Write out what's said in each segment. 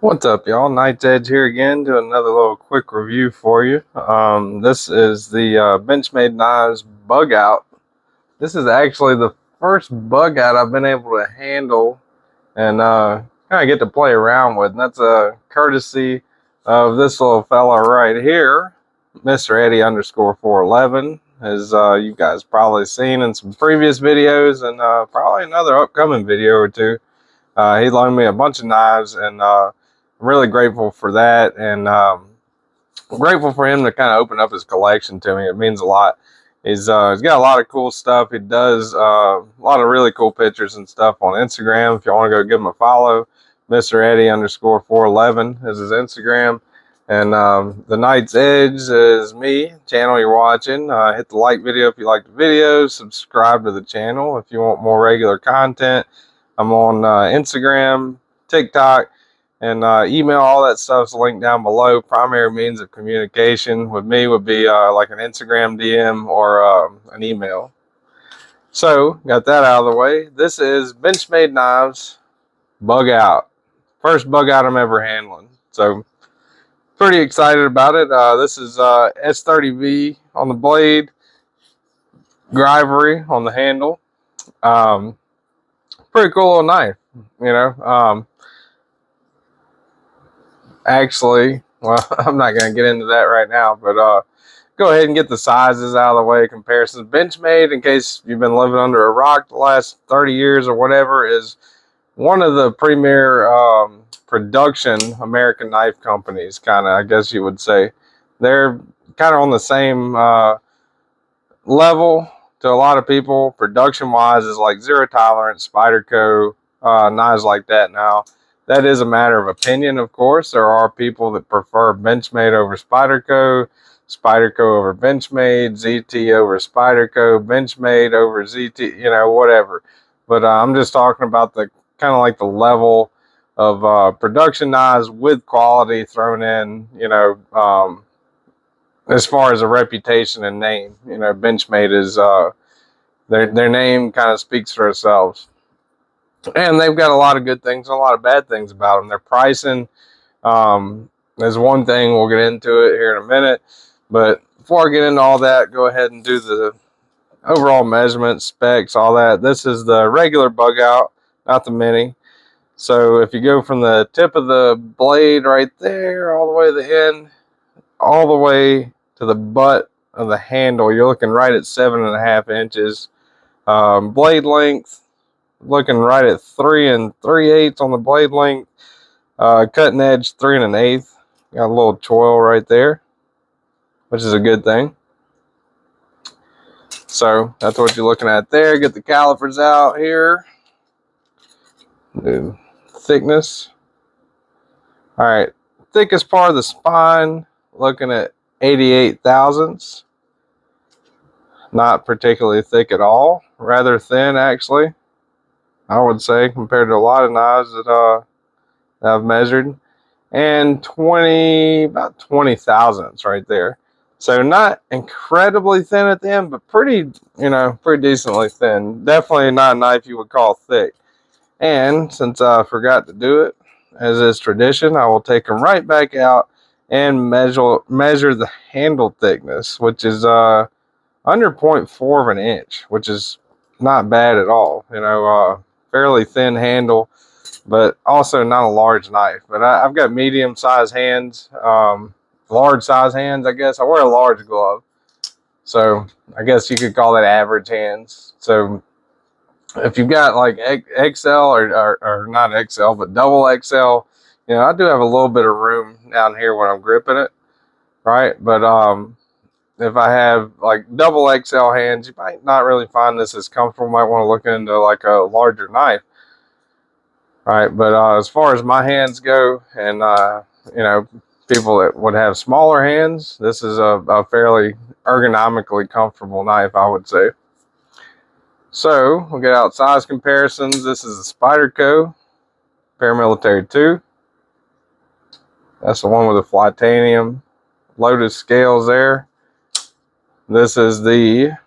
What's up, y'all? Night's Edge here again, doing another little quick review for you. This is the Benchmade Knives Bug Out. This is actually the first bug out I've been able to handle and kind of get to play around with. And that's a courtesy of this little fella right here, Mr. Eddie underscore 411, as you guys probably seen in some previous videos and probably another upcoming video or two. He loaned me a bunch of knives, and I'm really grateful for that. And I'm grateful for him to kind of open up his collection to me. It means a lot. He's got a lot of cool stuff. He does a lot of really cool pictures and stuff on Instagram. If you want to go give him a follow, Mr. Eddie underscore 411 is his Instagram. And the Night's Edge is me, channel you're watching. Hit the like video if you like the video. Subscribe to the channel if you want more regular content. I'm on Instagram, TikTok, and email. All that stuff's linked down below. Primary means of communication with me would be like an Instagram DM or an email. So, got that out of the way. This is Benchmade Knives Bug Out. First bug out I'm ever handling. So, pretty excited about it. This is S30V on the blade, Grivery on the handle. Pretty cool little knife, you know. Actually, well, I'm not going to get into that right now, but go ahead and get the sizes out of the way. Comparisons. Benchmade, in case you've been living under a rock the last 30 years or whatever, is one of the premier production American knife companies, kind of, I guess you would say. They're kind of on the same level to a lot of people. Production wise is like Zero Tolerance, Spyderco, knives like that. Now that is a matter of opinion, of course. There are people that prefer Benchmade over Spyderco, Spyderco over Benchmade, ZT over Spyderco, Benchmade over ZT, you know, whatever. But I'm just talking about the kind of like the level of production knives with quality thrown in, you know, as far as a reputation and name. You know, Benchmade is their name kind of speaks for itself, and they've got a lot of good things and a lot of bad things about them. Their pricing is one thing. We'll get into it here in a minute, but before I get into all that, go ahead and do the overall measurements, specs, all that. This is the regular bug out, not the mini. So if you go from the tip of the blade right there all the way to the end, all the way to the butt of the handle, you're looking right at 7.5 inches. Blade length, looking right at 3 3/8 on the blade length. Cutting edge 3 1/8. Got a little choil right there, which is a good thing. So that's what you're looking at there. Get the calipers out here. Do thickness. All right, thickest part of the spine, looking at 88 thousandths. Not particularly thick at all. Rather thin, actually, I would say, compared to a lot of knives that I've measured. And about 20 thousandths right there. So not incredibly thin at the end, but pretty, you know, pretty decently thin. Definitely not a knife you would call thick. And since I forgot to do it, as is tradition, I will take them right back out and measure the handle thickness, which is under 0.4 of an inch, which is not bad at all. You know, fairly thin handle, but also not a large knife. But I've got medium size hands, large size hands, I guess. I wear a large glove, so I guess you could call that average hands. So if you've got like XL or not XL, but double XL, you know, I do have a little bit of room down here when I'm gripping it, right? But if I have like double XL hands, you might not really find this as comfortable. Might want to look into like a larger knife, right? But as far as my hands go, and you know, people that would have smaller hands, this is a fairly ergonomically comfortable knife, I would say. So we'll get out size comparisons. This is a Spyderco Paramilitary 2. That's the one with the Flytanium loaded scales there. This is the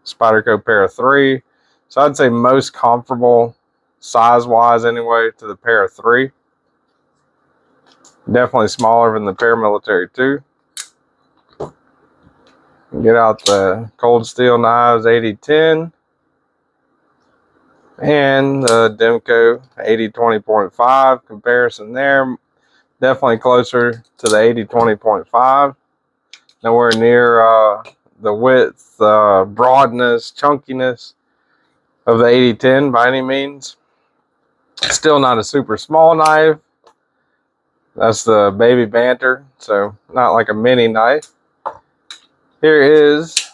Spyderco Para 3. So I'd say most comfortable size-wise anyway to the Para 3. Definitely smaller than the paramilitary too. Get out the cold steel knives 8010 and the Demco 8020.5 comparison there. Definitely closer to the 8020.5. Nowhere near the width, broadness, chunkiness of the 8010 by any means. Still not a super small knife. That's the Baby Banter, so not like a mini knife. Here is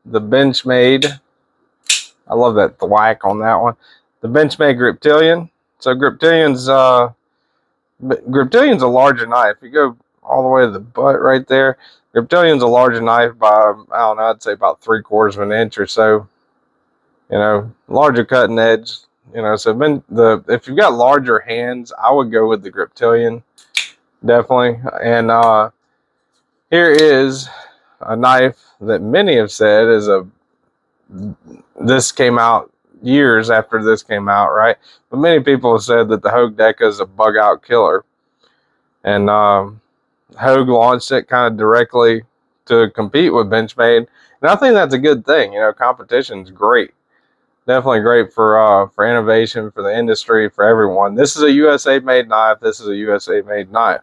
the Benchmade. I love that thwack on that one. The Benchmade Griptilian. So Griptilian's a larger knife. You go all the way to the butt right there. Griptilian's a larger knife by, I don't know, I'd say about 3/4 of an inch or so. You know, larger cutting edge. You know, so if you've got larger hands, I would go with the Griptilian, definitely. And here is a knife that many have said is this came out years after this came out, right? But many people have said that the Hog Deca is a bug out killer. And Hogue launched it kind of directly to compete with Benchmade. And I think that's a good thing. You know, competition's great. Definitely great for innovation, for the industry, for everyone. This is a USA made knife. This is a USA made knife.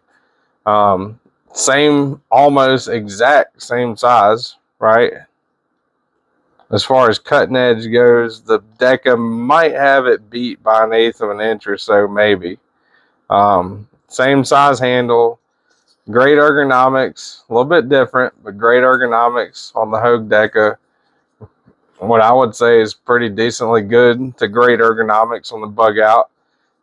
Same, almost exact same size, right? As far as cutting edge goes, the Deca might have it beat by 1/8 of an inch or so, maybe. Same size handle, great ergonomics, a little bit different, but great ergonomics on the Hog Deca. What I would say is pretty decently good to great ergonomics on the Bugout.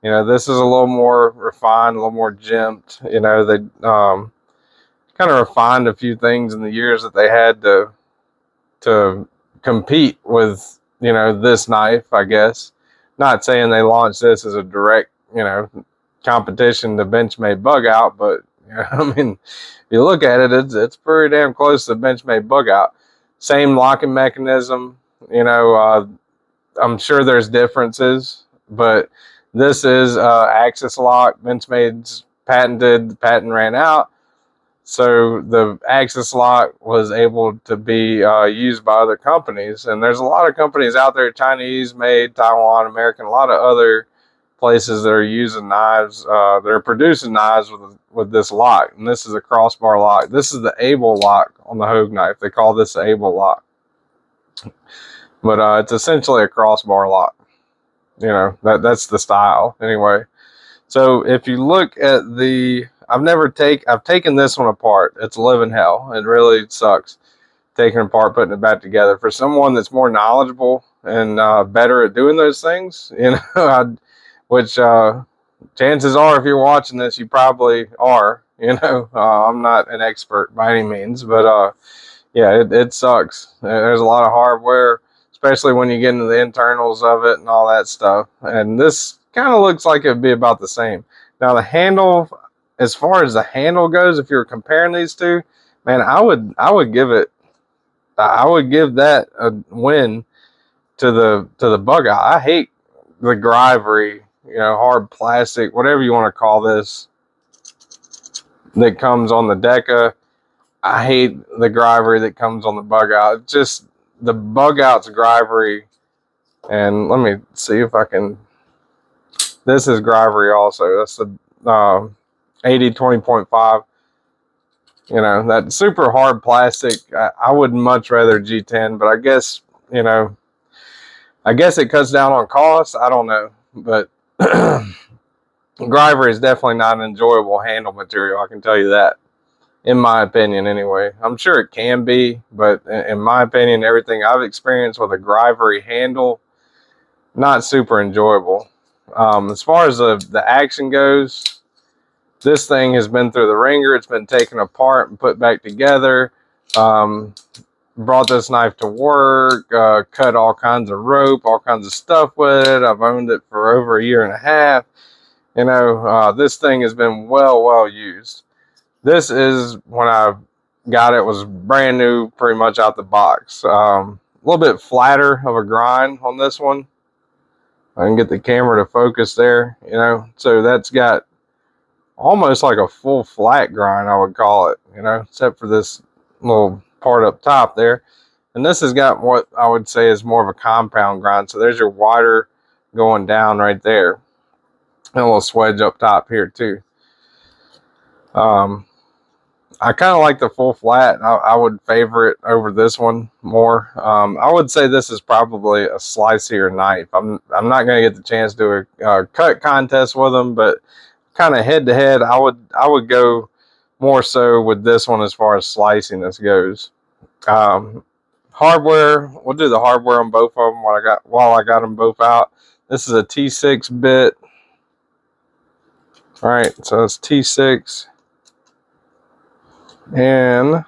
You know, this is a little more refined, a little more gemmed. You know, they kind of refined a few things in the years that they had to compete with, you know, this knife, I guess. Not saying they launched this as a direct, you know, competition to Benchmade Bugout, but you know, I mean, if you look at it, it's pretty damn close to Benchmade Bugout. Same locking mechanism, you know. I'm sure there's differences, but this is axis lock. Benchmade's patented, the patent ran out. So the axis lock was able to be used by other companies. And there's a lot of companies out there, Chinese made, Taiwan, American, a lot of other places that are using knives, that are producing knives with this lock. And this is a crossbar lock. This is the Able lock on the Hogue knife. They call this the Able lock. But it's essentially a crossbar lock. You know, that's the style anyway. So if you look at the, I've taken this one apart. It's living hell. It really sucks taking it apart, putting it back together. For someone that's more knowledgeable and better at doing those things, you know, which chances are, if you're watching this, you probably are. You know, I'm not an expert by any means, but yeah, it sucks. There's a lot of hardware, especially when you get into the internals of it and all that stuff. And this kind of looks like it'd be about the same. Now the handle, as far as the handle goes, if you're comparing these two, man, I would give that a win to the Bugout. I hate the Grivery, you know, hard plastic, whatever you want to call this, that comes on the Deca. I hate the Grivery that comes on the Bugout. It's just the Bugout's Grivery. And let me see if I can. This is Grivery also. That's the 8020.5. You know, that super hard plastic. I would much rather G10, but I guess, you know, I guess it cuts down on cost. I don't know, but Grivery is definitely not an enjoyable handle material. I can tell you that, in my opinion, anyway. I'm sure it can be, but in my opinion, everything I've experienced with a Grivery handle, not super enjoyable. As far as the action goes, this thing has been through the ringer. It's been taken apart and put back together. Brought this knife to work, cut all kinds of rope, all kinds of stuff with it. I've owned it for over 1.5 years. You know, this thing has been well used. This is, when I got it, was brand new, pretty much out the box. A little bit flatter of a grind on this one. I can get the camera to focus there, you know. So that's got almost like a full flat grind, I would call it, you know, except for this little part up top there. And this has got what I would say is more of a compound grind. So there's your water going down right there. And a little swedge up top here too. I kind of like the full flat. I would favor it over this one more. I would say this is probably a slicier knife. I'm not going to get the chance to do a cut contest with them, but kind of head to head, I would go more so with this one as far as sliciness goes. Hardware, we'll do the hardware on both of them while I got them both out. This is a T6 bit. All right, so it's T6. And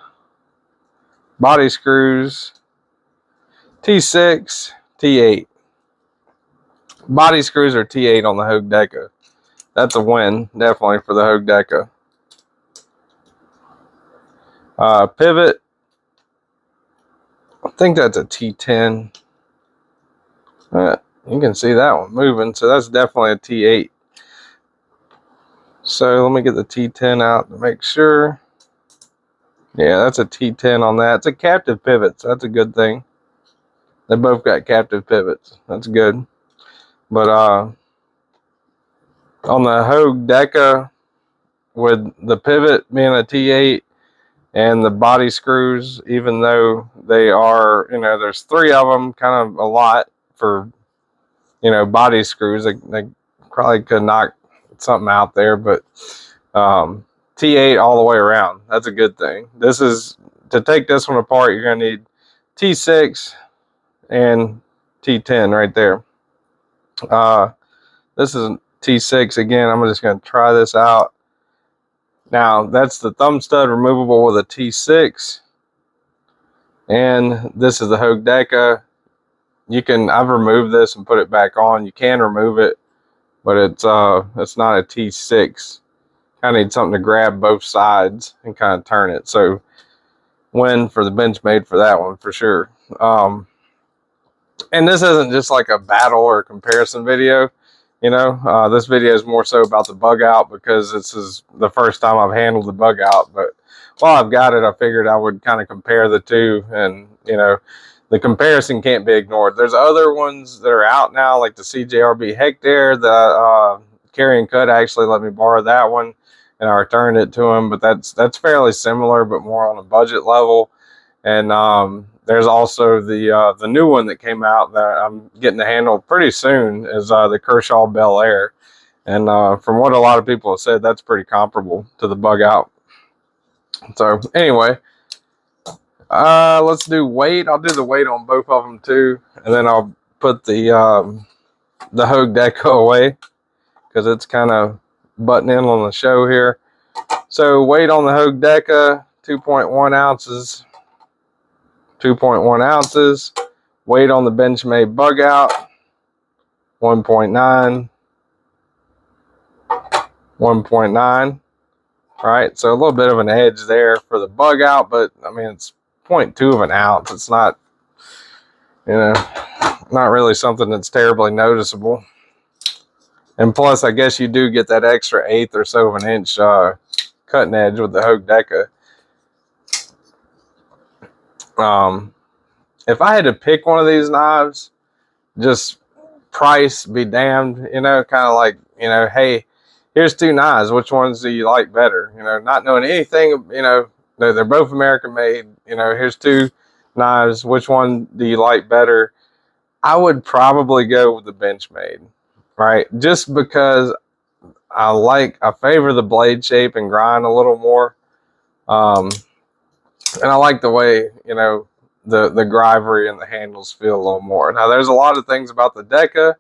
body screws, T6, T8. Body screws are T8 on the Hog Deca. That's a win, definitely, for the Hog Deca. Pivot, I think that's a T10. You can see that one moving, so that's definitely a T8. So let me get the T10 out to make sure. Yeah, that's a T10 on that. It's a captive pivot, so that's a good thing. They both got captive pivots. That's good. But on the Hog Deca, with the pivot being a T8 and the body screws, even though they are, you know, there's 3 of them, kind of a lot for, you know, body screws. They probably could knock something out there, but T8 all the way around. That's a good thing. This is, to take this one apart, you're going to need T6 and T10 right there. This is T6 again. I'm just going to try this out. Now, that's the thumb stud removable with a T6. And this is the Hog Deca. I've removed this and put it back on. You can remove it, but it's not a T6. I need something to grab both sides and kind of turn it. So win for the Benchmade for that one for sure. And this isn't just like a battle or comparison video, you know. This video is more so about the Bugout because this is the first time I've handled the Bugout. But while I've got it, I figured I would kind of compare the two, and you know, the comparison can't be ignored. There's other ones that are out now, like the CJRB Hector. The Carry and Cut actually let me borrow that one, and I returned it to him. But that's fairly similar, but more on a budget level. And there's also the new one that came out that I'm getting to handle pretty soon is the Kershaw Bel Air. And from what a lot of people have said, that's pretty comparable to the Bugout. So anyway, let's do weight. I'll do the weight on both of them too, and then I'll put the Hog Deca away because it's kind of butting in on the show here. So weight on the Hog Deca, 2.1 ounces. 2.1 ounces. Weight on the Benchmade Bugout, 1.9. 1.9. All right, so a little bit of an edge there for the Bugout, but I mean, it's 0.2 of an ounce. It's not, you know, not really something that's terribly noticeable. And plus, I guess you do get that extra 1/8 or so of an inch cutting edge with the Hog Deca. If I had to pick one of these knives, just price be damned, you know, kind of like, you know, hey, here's 2 knives. Which ones do you like better? You know, not knowing anything, you know, they're both American made. You know, here's 2 knives. Which one do you like better? I would probably go with the Benchmade, right? Just because I favor the blade shape and grind a little more. And I like the way, you know, the grivery and the handles feel a little more. Now, there's a lot of things about the Deca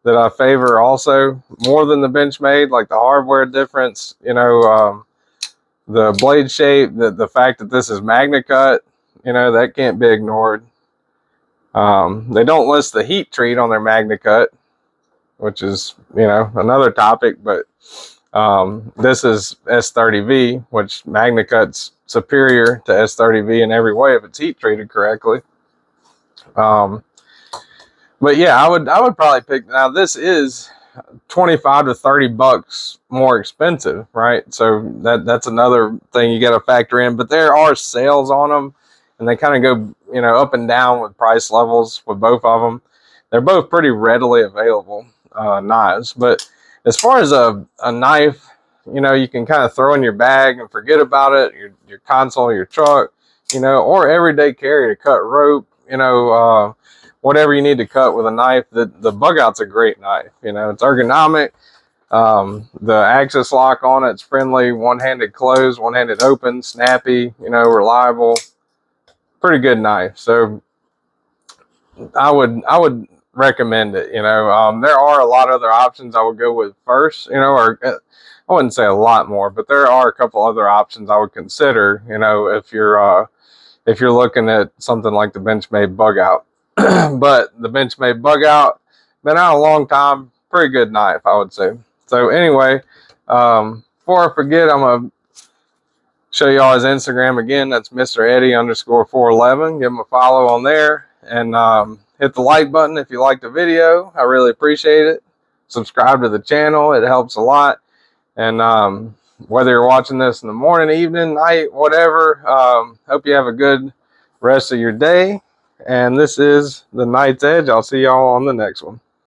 that I favor also more than the Benchmade, like the hardware difference, you know, the blade shape, the fact that this is Magna Cut, you know, that can't be ignored. They don't list the heat treat on their Magna Cut, which is, you know, another topic, but this is S30V, which Magna Cut's superior to S30V in every way if it's heat treated correctly. But yeah, I would probably pick. Now this is 25 to 30 bucks more expensive, right? So that's another thing you got to factor in. But there are sales on them, and they kind of go, you know, up and down with price levels with both of them. They're both pretty readily available knives. But as far as a knife, you know, you can kind of throw in your bag and forget about it, your console, your truck, you know, or everyday carry to cut rope, you know, whatever you need to cut with a knife. The Bugout's a great knife. You know, it's ergonomic. The axis lock on it's friendly, one-handed close, one-handed open, snappy, you know, reliable. Pretty good knife. So I would recommend it. You know, there are a lot of other options I would go with first, you know, or I wouldn't say a lot more, but there are a couple other options I would consider, you know, if you're looking at something like the Benchmade Bugout. But the Benchmade Bugout, been out a long time, pretty good knife, I would say. So anyway, before I forget, I'm gonna show y'all his Instagram again. That's Mr. Eddie_411. Give him a follow on there, and hit the like button if you like the video. I really appreciate it. Subscribe to the channel, it helps a lot. And whether you're watching this in the morning, evening, night, whatever, hope you have a good rest of your day. And this is the Knight's Edge. I'll see y'all on the next one.